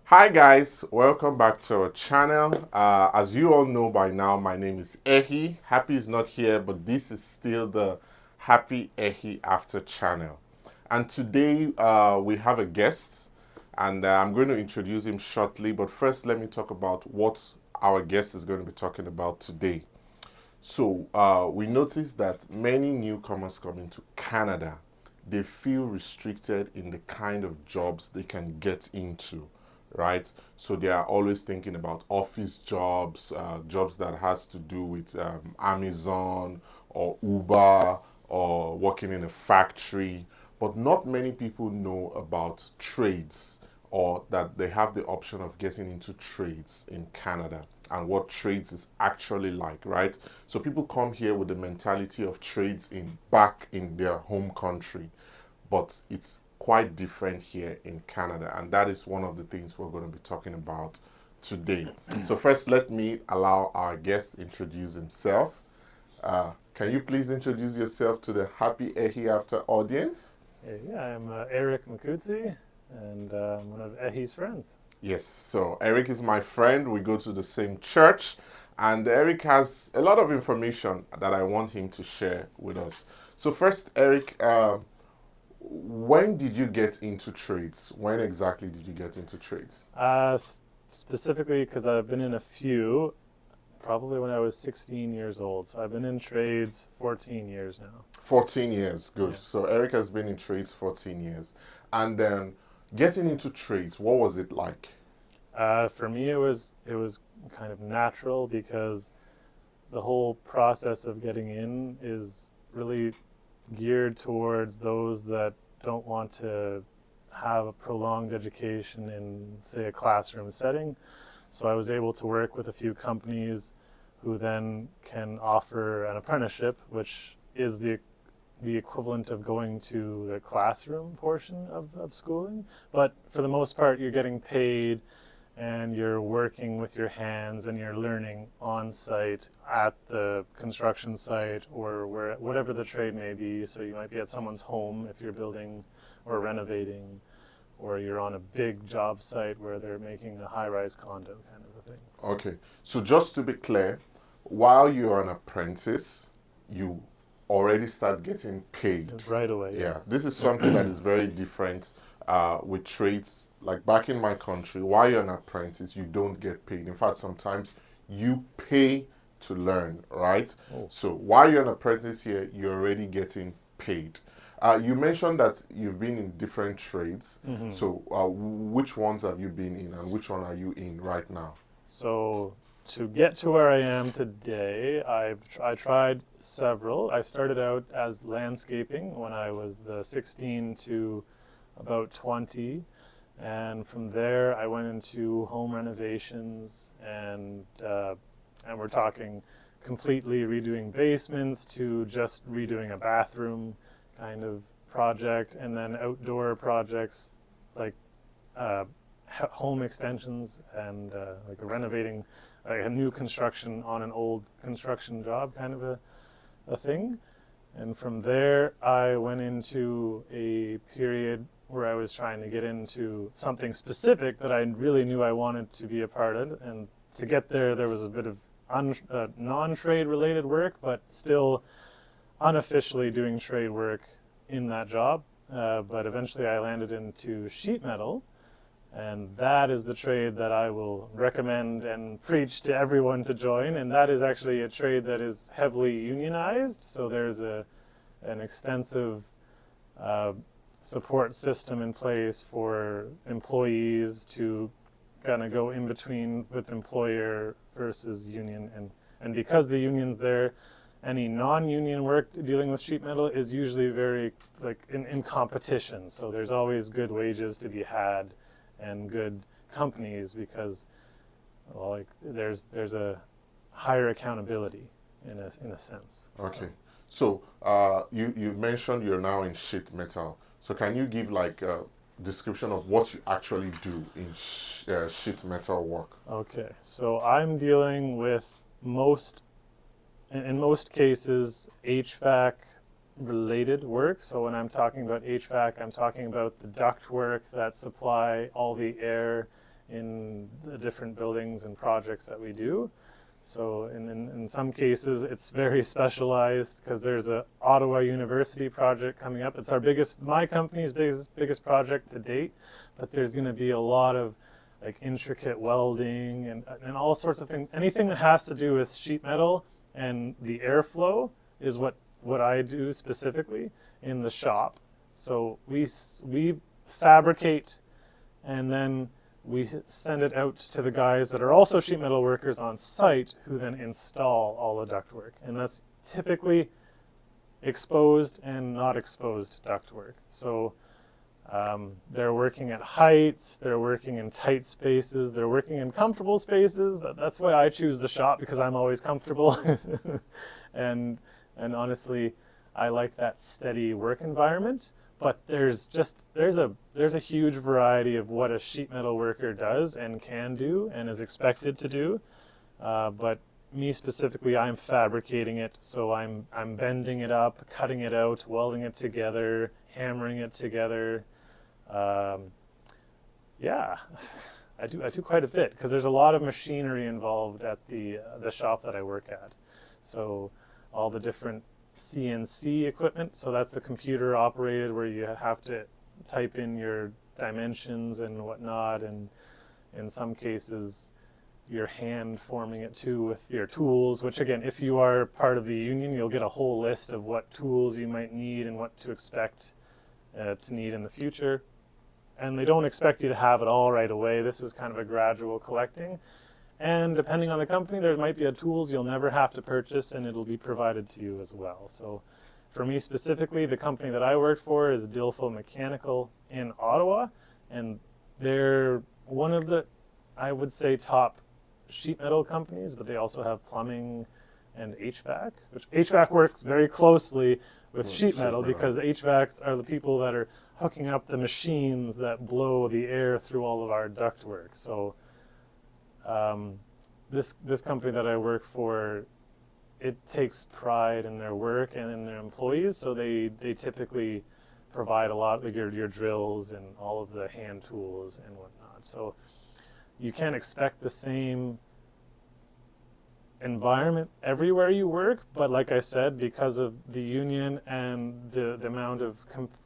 Hi guys, welcome back to our channel. As you all know by now, my name is Ehi. Happy is not here, but this is still the Happy Ehi After channel. And today we have a guest, and I'm going to introduce him shortly. But first, let me talk about what our guest is going to be talking about today. So we noticed that many newcomers coming to Canada, they feel restricted in the kind of jobs they can get into, right? So they are always thinking about office jobs, jobs that has to do with Amazon or Uber or working in a factory. But not many people know about trades or that they have the option of getting into trades in Canada and what trades is actually like, right? So people come here with the mentality of trades in back in their home country, but it's quite different here in Canada, and that is one of the things we're going to be talking about today. So first, let me allow our guest introduce himself. Can you please introduce yourself to the Happy Ehi After audience? Yeah, I'm Eric Makutsi, and I'm one of Ehi's friends. Yes, so Eric is my friend. We go to the same church, and Eric has a lot of information that I want him to share with us. So, first, Eric, when did you get into trades? When exactly did you get into trades? Specifically, because I've been in a few, probably when I was 16 years old. So I've been in trades 14 years now. 14 years, good. Yeah. So, Eric has been in trades 14 years. And then getting into trades, what was it like? For me, it was kind of natural because the whole process of getting in is really geared towards those that don't want to have a prolonged education in, say, a classroom setting. So I was able to work with a few companies who then can offer an apprenticeship, which is the equivalent of going to the classroom portion of schooling. But for the most part, you're getting paid and you're working with your hands and you're learning on site at the construction site or whatever the trade may be. So you might be at someone's home if you're building or renovating, or you're on a big job site where they're making a high-rise condo kind of a thing. So, Okay, so just to be clear, while you're an apprentice, you already start getting paid. right away, Yeah, yes. this is something that is very different with trades. Like back in my country, while you're an apprentice, you don't get paid. In fact, sometimes you pay to learn, right? Oh. So while you're an apprentice here, you're already getting paid. You mentioned that you've been in different trades. Mm-hmm. So which ones have you been in and which one are you in right now? So to get to where I am today, I tried several. I started out as landscaping when I was the 16 to about 20. And from there, I went into home renovations, and we're talking completely redoing basements to just redoing a bathroom kind of project, and then outdoor projects like home extensions and like renovating a new construction on an old construction job kind of a thing. And from there, I went into a period where I was trying to get into something specific that I really knew I wanted to be a part of. And to get there, there was a bit of non-trade related work, but still unofficially doing trade work in that job. But eventually I landed into sheet metal, and that is the trade that I will recommend and preach to everyone to join. And that is actually a trade that is heavily unionized. So there's an extensive support system in place for employees to kind of go in between with employer versus union. And because the union's there, any non-union work dealing with sheet metal is usually very like in competition. So there's always good wages to be had and good companies because, well, like there's a higher accountability in a sense. Okay. So you mentioned you're now in sheet metal. So can you give like a description of what you actually do in sheet metal work? Okay, so I'm dealing with in most cases, HVAC related work. So when I'm talking about HVAC, I'm talking about the duct work that supply all the air in the different buildings and projects that we do. So in some cases, it's very specialized because there's a Ottawa University project coming up. It's my company's biggest project to date, but there's going to be a lot of like intricate welding and all sorts of things. Anything that has to do with sheet metal and the airflow is what I do specifically in the shop. So we fabricate, and then we send it out to the guys that are also sheet metal workers on site, who then install all the ductwork. And that's typically exposed and not exposed ductwork. So they're working at heights, they're working in tight spaces, they're working in comfortable spaces. That's why I choose the shop, because I'm always comfortable. and honestly, I like that steady work environment. But there's a huge variety of what a sheet metal worker does and can do and is expected to do. But me specifically, I'm fabricating it, so I'm bending it up, cutting it out, welding it together, hammering it together. Yeah, I do quite a bit, because there's a lot of machinery involved at the shop that I work at. So all the different CNC equipment, so that's a computer operated where you have to type in your dimensions and whatnot, and in some cases your hand forming it too with your tools, which again, if you are part of the union, you'll get a whole list of what tools you might need and what to expect to need in the future. And they don't expect you to have it all right away. This is kind of a gradual collecting. And depending on the company, there might be tools you'll never have to purchase, and it'll be provided to you as well. So for me specifically, the company that I work for is Dilfo Mechanical in Ottawa, and they're one of the, I would say, top sheet metal companies, but they also have plumbing and HVAC, which HVAC works very closely with sheet metal, because HVACs are the people that are hooking up the machines that blow the air through all of our ductwork. So this company that I work for, it takes pride in their work and in their employees, so they typically provide a lot of your drills and all of the hand tools and whatnot. So you can't expect the same environment everywhere you work, but like I said, because of the union and the amount of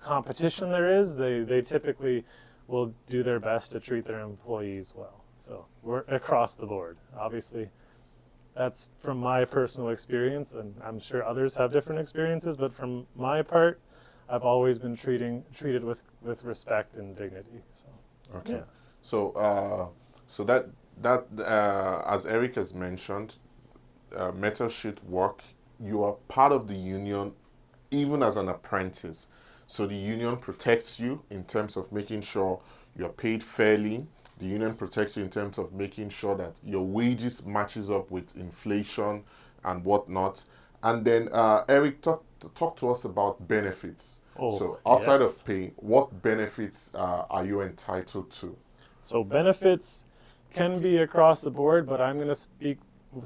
competition there is, they typically will do their best to treat their employees well. So we're across the board. Obviously, that's from my personal experience, and I'm sure others have different experiences, but from my part, I've always been treated with respect and dignity. So okay. Yeah. So that as Eric has mentioned, metal sheet work, you are part of the union even as an apprentice. So the union protects you in terms of making sure you're paid fairly. The union protects you in terms of making sure that your wages matches up with inflation and whatnot. And then Eric, talk to us about benefits. So outside of pay, what benefits are you entitled to? So benefits can be across the board, but I'm going to speak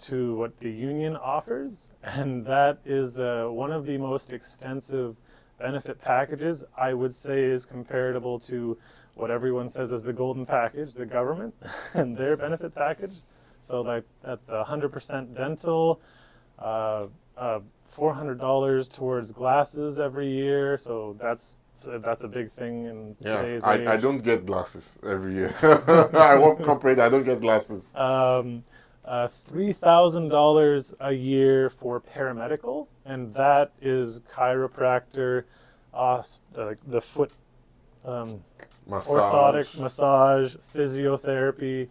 to what the union offers, and that is one of the most extensive benefit packages. I would say is comparable to what everyone says is the golden package, the government, and their benefit package. So that's 100% dental, $400 towards glasses every year. So that's a big thing in today's age. I don't get glasses every year. I work corporate, I don't get glasses. $3,000 a year for paramedical, and that is chiropractor, the foot orthotics, massage, physiotherapy,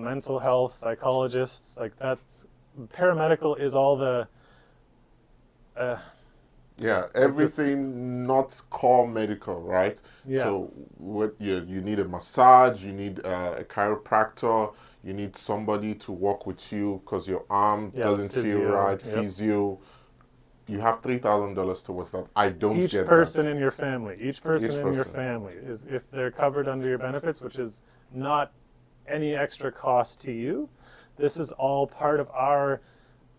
mental health, psychologists. Like that's paramedical is all the everything not core medical, right? Yeah. So what you need a massage, you need a chiropractor, you need somebody to work with you because your arm doesn't feel right, physio. You have $3,000 towards that. I don't get that. Each person in your family is, if they're covered under your benefits, which is not any extra cost to you, this is all part of our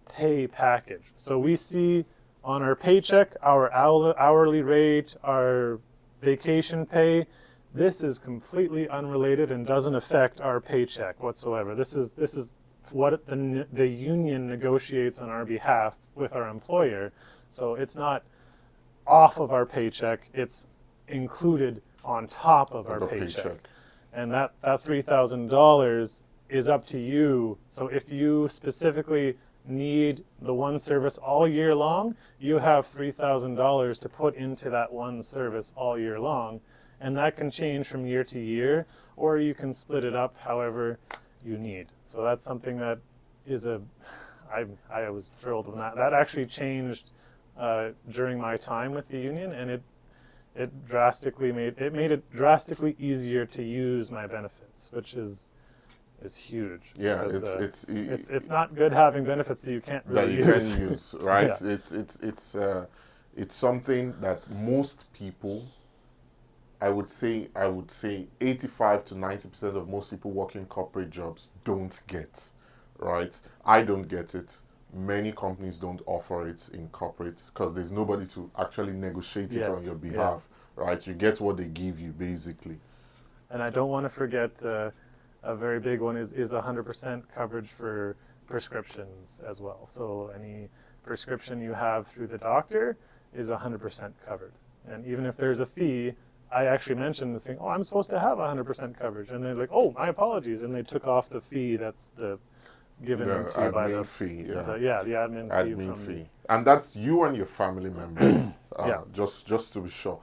pay package. So we see on our paycheck, our hourly rate, our vacation pay, this is completely unrelated and doesn't affect our paycheck whatsoever. This is what the union negotiates on our behalf with our employer. So it's not off of our paycheck, it's included on top of our paycheck. And that $3,000 is up to you. So if you specifically need the one service all year long, you have $3,000 to put into that one service all year long. And that can change from year to year, or you can split it up however you need. So that's something that is I was thrilled when that actually changed during my time with the union, and it made it drastically easier to use my benefits, which is huge. Yeah, because, it's not good having benefits that you can't really use. Can use, right? Yeah. It's something that most people, I would say 85 to 90% of most people working corporate jobs don't get, right? I don't get it. Many companies don't offer it in corporate because there's nobody to actually negotiate it on your behalf, right? You get what they give you, basically. And I don't want to forget a very big one is 100% coverage for prescriptions as well. So any prescription you have through the doctor is 100% covered. And even if there's a fee, I actually mentioned this thing, I'm supposed to have 100% coverage. And they're like, my apologies. And they took off the fee that's given to you by the fee. The admin fee. And that's you and your family members. Yeah. Just to be sure.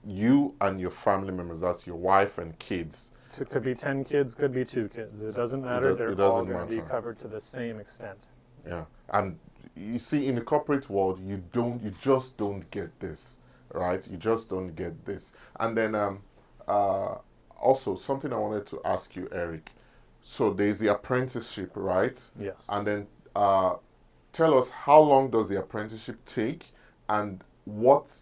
You and your family members, that's your wife and kids. It could be 10 kids, could be 2 kids. It doesn't matter. They're all going to be covered to the same extent. Yeah. And you see, in the corporate world, you just don't get this, right? You just don't get this. And then also something I wanted to ask you, Eric. So there's the apprenticeship, right? Yes. And then tell us, how long does the apprenticeship take, and what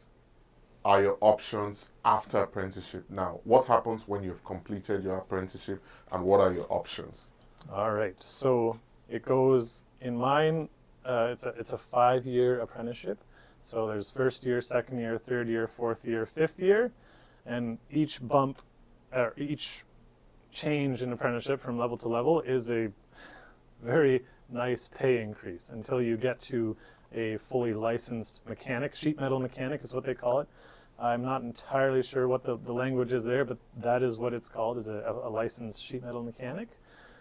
are your options after apprenticeship? Now, what happens when you've completed your apprenticeship, and what are your options? All right. So it goes, in mine, it's a 5-year apprenticeship. So there's first year, second year, third year, fourth year, fifth year, and each change in apprenticeship from level to level is a very nice pay increase until you get to a fully licensed mechanic. Sheet metal mechanic is what they call it. I'm not entirely sure what the language is there, but that is what it's called, is a licensed sheet metal mechanic.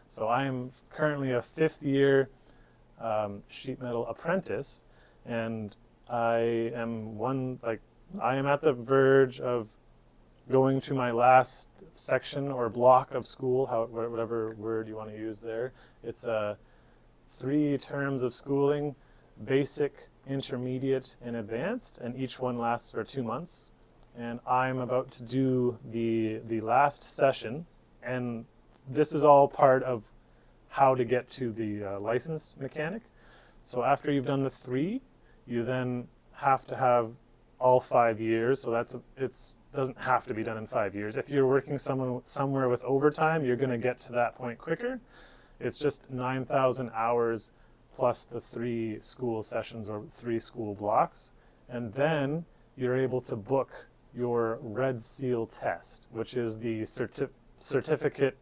So I am currently a 5th year sheet metal apprentice, and I am at the verge of going to my last section or block of school, whatever word you want to use there. It's 3 terms of schooling: basic, intermediate, and advanced, and each one lasts for 2 months. And I'm about to do the last session, and this is all part of how to get to the licensed mechanic. So after you've done the 3, you then have to have all 5 years. So it doesn't have to be done in 5 years. If you're working somewhere with overtime, you're going to get to that point quicker. It's just 9,000 hours plus the 3 school sessions or 3 school blocks. And then you're able to book your Red Seal test, which is the certificate.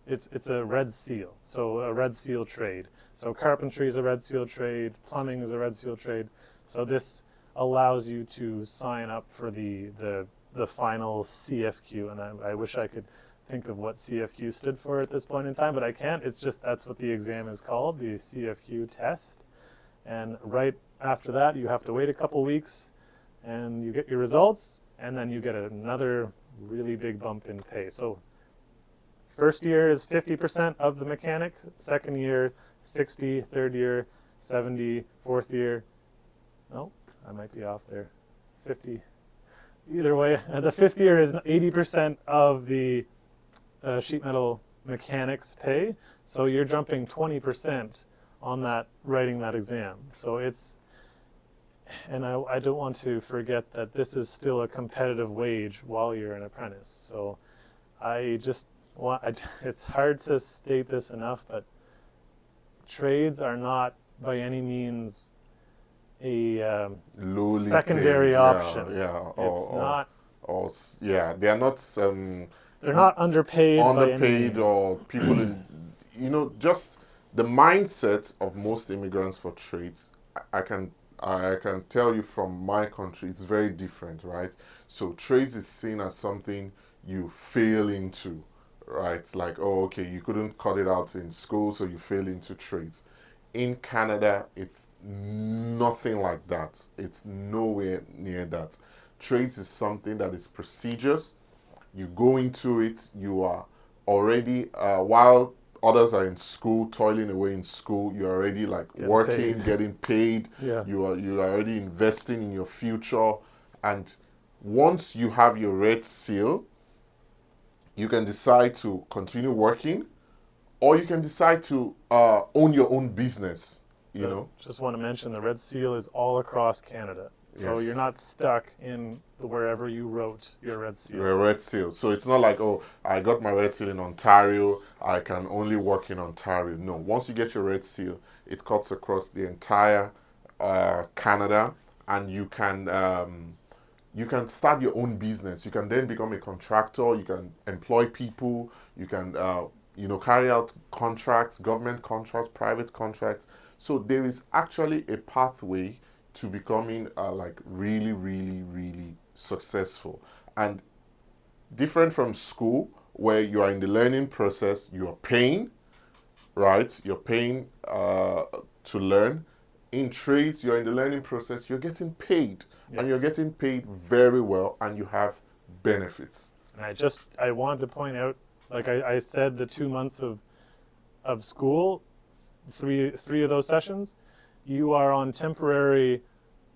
It's a Red Seal, so a Red Seal trade. So carpentry is a Red Seal trade, plumbing is a Red Seal trade. So this allows you to sign up for the final CFQ, and I wish I could think of what CFQ stood for at this point in time, but I can't. It's just that's what the exam is called, the CFQ test. And right after that, you have to wait a couple weeks, and you get your results, and then you get another really big bump in pay. So first year is 50% of the mechanic, second year 60, third year 70, fourth year, no, I might be off there, 50. Either way, the 5th year is 80% of the sheet metal mechanics pay, so you're jumping 20% on that, writing that exam. So it's, and I don't want to forget that this is still a competitive wage while you're an apprentice. So I just want, it's hard to state this enough, but trades are not by any means a secondary option. Yeah. It's not. yeah, they are not They're not underpaid by any underpaid means. or people in, just the mindset of most immigrants for trades. I can tell you from my country, it's very different, right? So trades is seen as something you fail into, right? Like, oh, okay, you couldn't cut it out in school, so you fail into trades. In Canada, it's nothing like that. It's nowhere near that. Trades is something that is prestigious. You go into it, you are already, while others are in school, toiling away in school, you're already like Getting working, paid. getting paid. Yeah. You are already investing in your future. And once you have your red seal, you can decide to continue working, or you can decide to own your own business. Just want to mention the Red Seal is all across Canada. So you're Yes. not stuck in wherever you wrote your Red Seal. A red seal. So it's not like, oh, I got my red seal in Ontario, I can only work in Ontario. No, once you get your red seal, it cuts across the entire Canada, and you can start your own business. You can then become a contractor. You can employ people. You can carry out contracts, government contracts, private contracts. So there is actually a pathway to becoming like really, really, really successful. And different from school, where you are in the learning process, you are paying, right? You're paying to learn. In trades, you're in the learning process, you're getting paid. And you're Yes. getting paid very well, and you have benefits. And I wanted to point out, like I said, the 2 months of school, three of those sessions, you are on temporary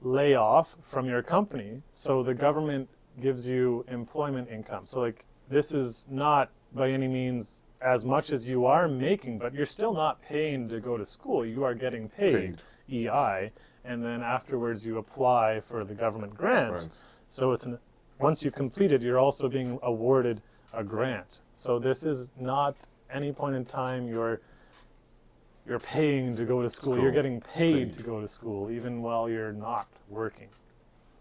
layoff from your company, so the government gives you employment income. So like this is not by any means as much as you are making, but you're still not paying to go to school. You are getting paid EI, and then afterwards you apply for the government grant. Right. So once you complete it, you're also being awarded a grant. So this is not any point in time you're paying to go to school. You're getting paid to go to school even while you're not working.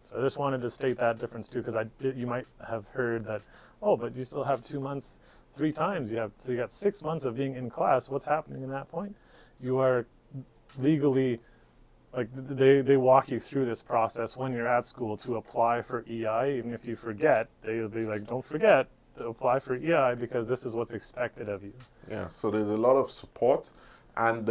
So I just wanted to state that difference too, because you might have heard that, oh, but you still have 2 months, 3 times. So you got 6 months of being in class. What's happening in that point? You are legally, like they walk you through this process when you're at school to apply for EI. Even if you forget, they'll be like, don't forget to apply for EI because this is what's expected of you. Yeah, so there's a lot of support, and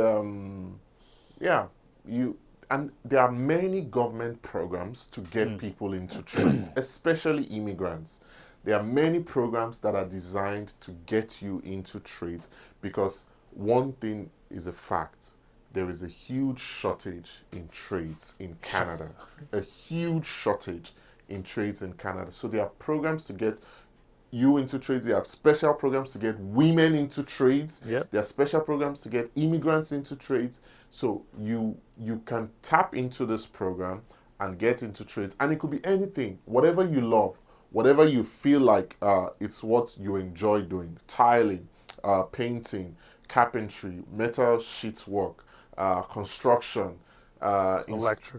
and there are many government programs to get people into trade, especially immigrants. There are many programs that are designed to get you into trades, because one thing is a fact: there is a huge shortage in trades in Canada. Yes. A huge shortage in trades in Canada. So there are programs to get you into trades. They have special programs to get women into trades. Yep. There are special programs to get immigrants into trades. So you can tap into this program and get into trades. And it could be anything, whatever you love, whatever you feel like it's what you enjoy doing. Tiling, painting, carpentry, metal sheet work, construction,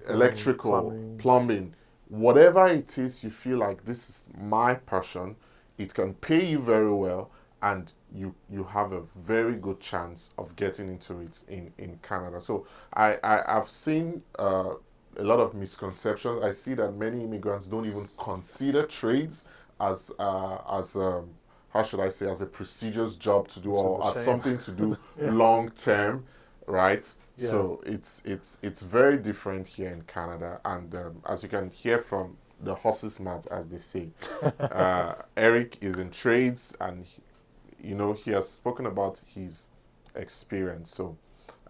electrical, plumbing. Whatever it is you feel like this is my passion, it can pay you very well, and you have a very good chance of getting into it in Canada. So I've seen a lot of misconceptions. I see that many immigrants don't even consider trades as how should I say, as a prestigious job to do, or as something to do long term, right? Yes. So it's very different here in Canada, and as you can hear from the horse's mouth, as they say, Eric is in trades, and he has spoken about his experience. So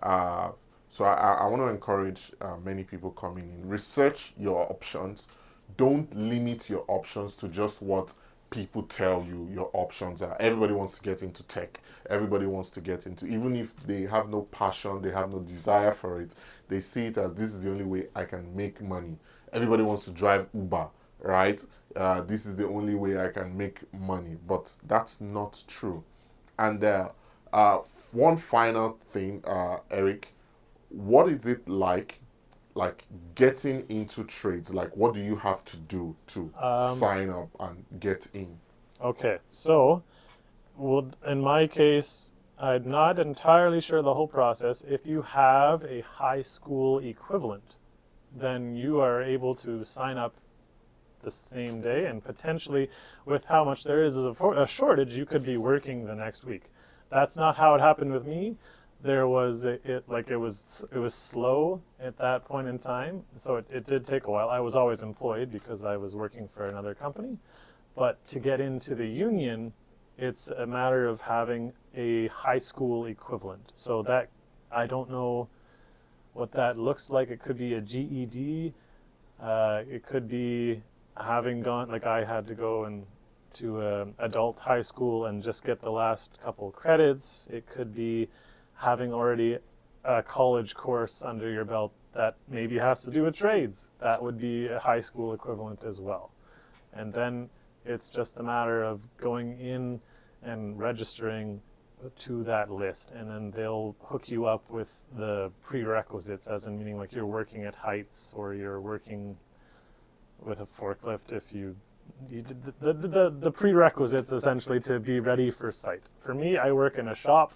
I want to encourage many people coming in. Research your options. Don't limit your options to just what people tell you your options are. Everybody wants to get into tech. Everybody wants to get into, even if they have no passion, they have no desire for it, they see it as, this is the only way I can make money. Everybody wants to drive Uber, right? This is the only way I can make money. But that's not true. And one final thing, Eric, what is it like like getting into trades? Like, what do you have to do to sign up and get in? Okay, so well, in my case, I'm not entirely sure the whole process. If you have a high school equivalent, then you are able to sign up the same day, and potentially, with how much there is a shortage, you could be working the next week. That's not how it happened with me. There was it was slow at that point in time, so it did take a while. I was always employed because I was working for another company, but to get into the union, it's a matter of having a high school equivalent. So that, I don't know what that looks like. It could be a GED. It could be having gone, like I had to go and to adult high school and just get the last couple credits. It could be having already a college course under your belt that maybe has to do with trades. That would be a high school equivalent as well. And then it's just a matter of going in and registering to that list, and then they'll hook you up with the prerequisites, as in meaning like you're working at heights or you're working with a forklift. If you did the prerequisites essentially to be ready for site. For me, I work in a shop,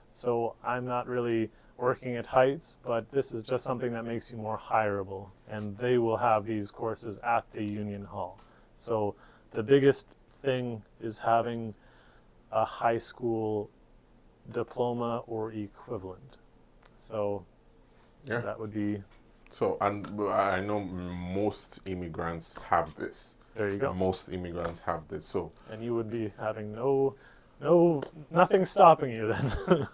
so I'm not really working at heights, but this is just something that makes you more hireable, and they will have these courses at the union hall. So the biggest thing is having a high school diploma or equivalent. So Yeah. that would be. So, and I know most immigrants have this. There you go. Most immigrants have this. So, and you would be having nothing stopping you then.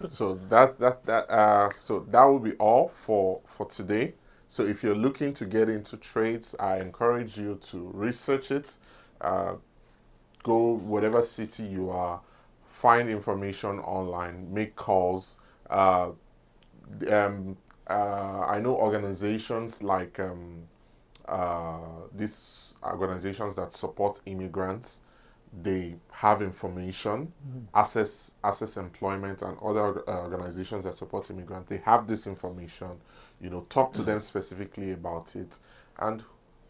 so that would be all for today. So if you're looking to get into trades, I encourage you to research it. Go whatever city you are, find information online, make calls. I know organizations like these organizations that support immigrants. They have information, access employment, and other organizations that support immigrants. They have this information. Talk to them specifically about it, and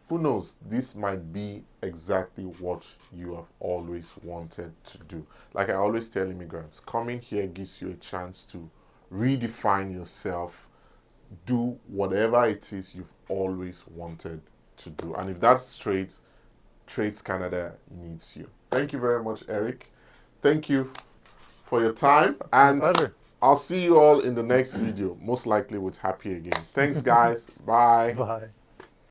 who knows, this might be exactly what you have always wanted to do. Like I always tell immigrants, coming here gives you a chance to redefine yourself, do whatever it is you've always wanted to do. And if that's trades Canada needs you. Thank you very much, Eric. Thank you for your time. And pleasure. I'll see you all in the next video, most likely with Happy again. Thanks, guys. Bye. Bye.